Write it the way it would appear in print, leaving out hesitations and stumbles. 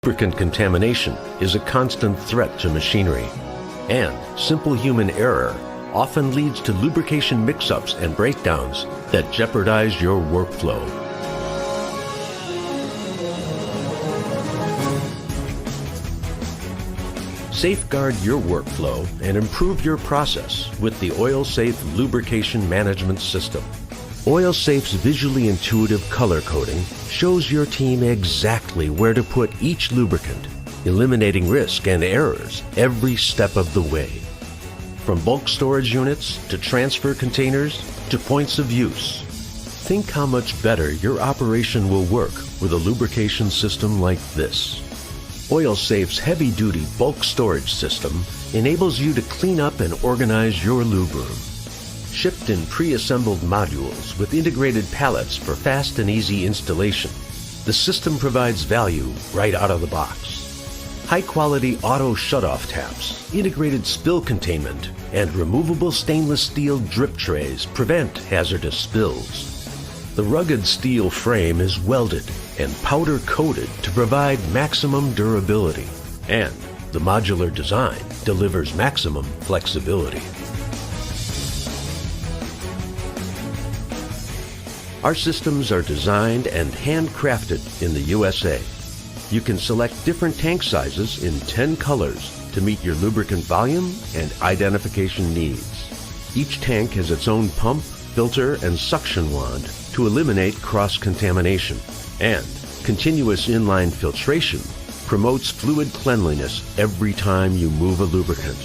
Lubricant contamination is a constant threat to machinery, and simple human error often leads to lubrication mix-ups and breakdowns that jeopardize your workflow. Safeguard your workflow and improve your process with the OilSafe Lubrication Management System. OilSafe's visually intuitive color coding shows your team exactly where to put each lubricant, eliminating risk and errors every step of the way. From bulk storage units to transfer containers to points of use. Think how much better your operation will work with a lubrication system like this. OilSafe's heavy-duty bulk storage system enables you to clean up and organize your lube room. Shipped in pre-assembled modules with integrated pallets for fast and easy installation, the system provides value right out of the box. High-quality auto shutoff taps, integrated spill containment, and removable stainless steel drip trays prevent hazardous spills. The rugged steel frame is welded and powder-coated to provide maximum durability, and the modular design delivers maximum flexibility. Our systems are designed and handcrafted in the USA. You can select different tank sizes in 10 colors to meet your lubricant volume and identification needs. Each tank has its own pump, filter, and suction wand to eliminate cross-contamination. And continuous inline filtration promotes fluid cleanliness every time you move a lubricant.